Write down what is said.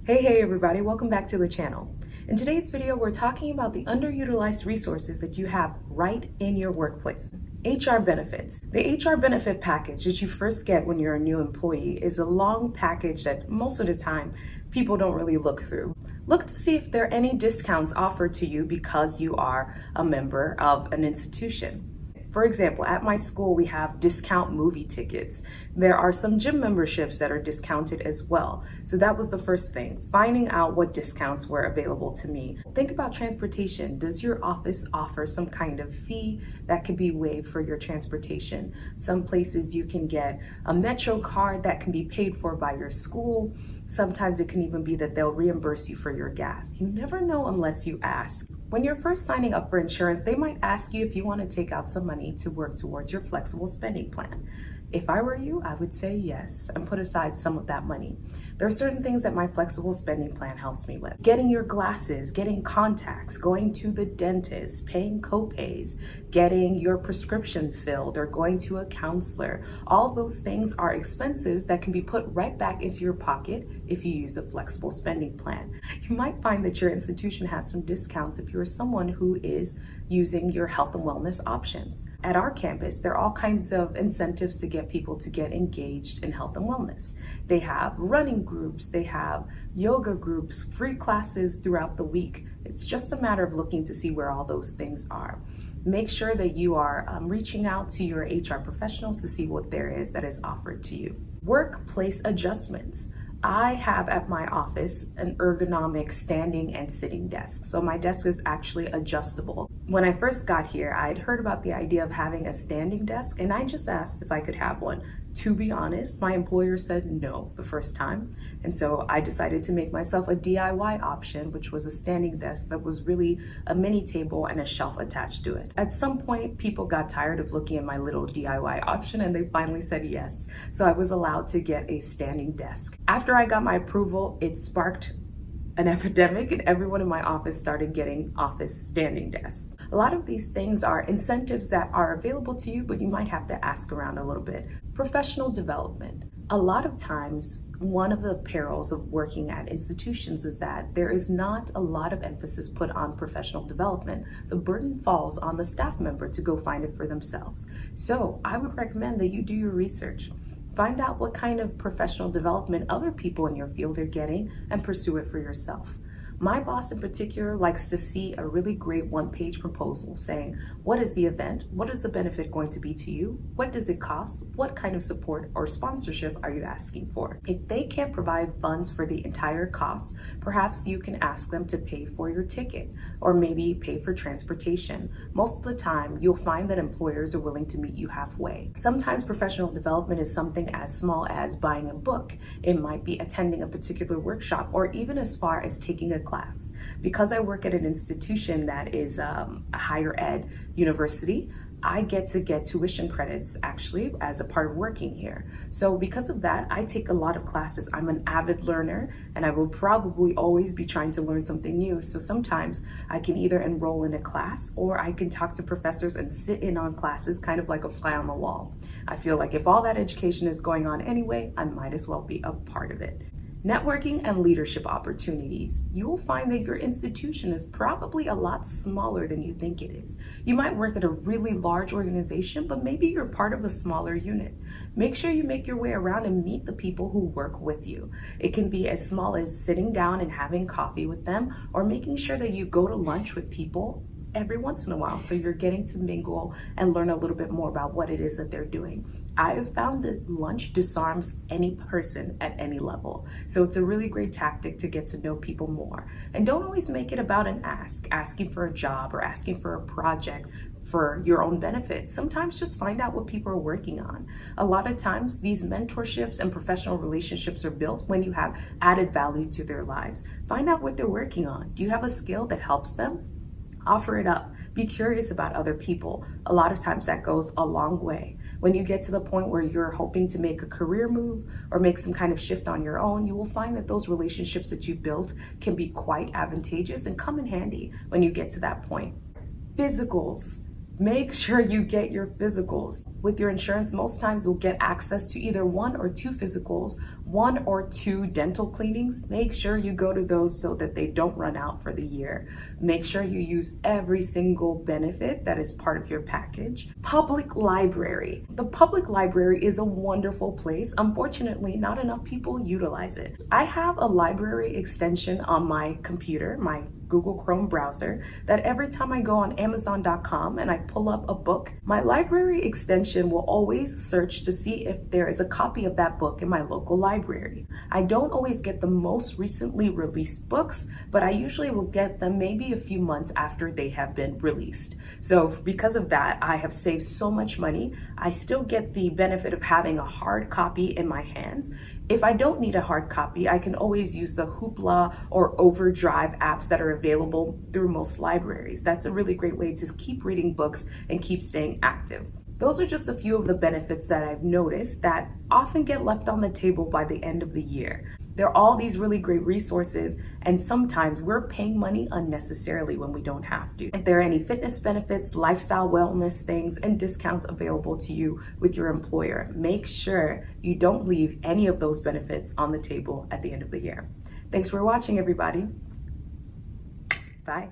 Hey everybody, welcome back to the channel. In today's video, we're talking about the underutilized resources that you have right in your workplace. HR benefits. The HR benefit package that you first get when you're a new employee is a long package that most of the time people don't really look through. Look to see if there are any discounts offered to you because you are a member of an institution. For example, at my school, we have discount movie tickets. There are some gym memberships that are discounted as well. So that was the first thing, finding out what discounts were available to me. Think about transportation. Does your office offer some kind of fee that could be waived for your transportation? Some places you can get a Metro card that can be paid for by your school. Sometimes it can even be that they'll reimburse you for your gas. You never know unless you ask. When you're first signing up for insurance, they might ask you if you want to take out some money to work towards your flexible spending plan. If I were you, I would say yes and put aside some of that money. There are certain things that my flexible spending plan helps me with. Getting your glasses, getting contacts, going to the dentist, paying co-pays, getting your prescription filled, or going to a counselor. All those things are expenses that can be put right back into your pocket if you use a flexible spending plan. You might find that your institution has some discounts if you're someone who is using your health and wellness options. At our campus, there are all kinds of incentives to get people to get engaged in health and wellness. They have running groups, they have yoga groups, free classes throughout the week. It's just a matter of looking to see where all those things are. Make sure that you are reaching out to your HR professionals to see what there is that is offered to you. Workplace adjustments. I have at my office an ergonomic standing and sitting desk. So my desk is actually adjustable. When I first got here, I'd heard about the idea of having a standing desk and I just asked if I could have one. To be honest, my employer said no the first time. And so I decided to make myself a DIY option, which was a standing desk that was really a mini table and a shelf attached to it. At some point, people got tired of looking at my little DIY option and they finally said yes. So I was allowed to get a standing desk. After I got my approval, it sparked an epidemic and everyone in my office started getting office standing desks. A lot of these things are incentives that are available to you, but you might have to ask around a little bit. Professional development. A lot of times, one of the perils of working at institutions is that there is not a lot of emphasis put on professional development. The burden falls on the staff member to go find it for themselves. So I would recommend that you do your research. Find out what kind of professional development other people in your field are getting and pursue it for yourself. My boss in particular likes to see a really great one-page proposal saying, what is the event? What is the benefit going to be to you? What does it cost? What kind of support or sponsorship are you asking for? If they can't provide funds for the entire cost, perhaps you can ask them to pay for your ticket or maybe pay for transportation. Most of the time, you'll find that employers are willing to meet you halfway. Sometimes professional development is something as small as buying a book. It might be attending a particular workshop or even as far as taking a class. Because I work at an institution that is a higher ed university, I get to get tuition credits actually as a part of working here. So because of that, I take a lot of classes. I'm an avid learner and I will probably always be trying to learn something new. So sometimes I can either enroll in a class or I can talk to professors and sit in on classes kind of like a fly on the wall. I feel like if all that education is going on anyway, I might as well be a part of it. Networking and leadership opportunities. You will find that your institution is probably a lot smaller than you think it is. You might work at a really large organization, but maybe you're part of a smaller unit. Make sure you make your way around and meet the people who work with you. It can be as small as sitting down and having coffee with them, or making sure that you go to lunch with people every once in a while, so you're getting to mingle and learn a little bit more about what it is that they're doing. I have found that lunch disarms any person at any level. So it's a really great tactic to get to know people more. And don't always make it about an asking for a job or asking for a project for your own benefit. Sometimes just find out what people are working on. A lot of times these mentorships and professional relationships are built when you have added value to their lives. Find out what they're working on. Do you have a skill that helps them? Offer it up. Be curious about other people. A lot of times that goes a long way. When you get to the point where you're hoping to make a career move or make some kind of shift on your own, you will find that those relationships that you built can be quite advantageous and come in handy when you get to that point. Physicals. Make sure you get your physicals. With your insurance, most times you'll get access to either 1 or 2 physicals 1 or 2 dental cleanings, make sure you go to those so that they don't run out for the year. Make sure you use every single benefit that is part of your package. Public library. The public library is a wonderful place. Unfortunately, not enough people utilize it. I have a library extension on my computer, my Google Chrome browser, that every time I go on Amazon.com and I pull up a book, my library extension will always search to see if there is a copy of that book in my local library. I don't always get the most recently released books, but I usually will get them maybe a few months after they have been released. So because of that, I have saved so much money. I still get the benefit of having a hard copy in my hands. If I don't need a hard copy, I can always use the Hoopla or Overdrive apps that are available through most libraries. That's a really great way to keep reading books and keep staying active. Those are just a few of the benefits that I've noticed that often get left on the table by the end of the year. There are all these really great resources, and sometimes we're paying money unnecessarily when we don't have to. If there are any fitness benefits, lifestyle wellness things, and discounts available to you with your employer, make sure you don't leave any of those benefits on the table at the end of the year. Thanks for watching, everybody. Bye.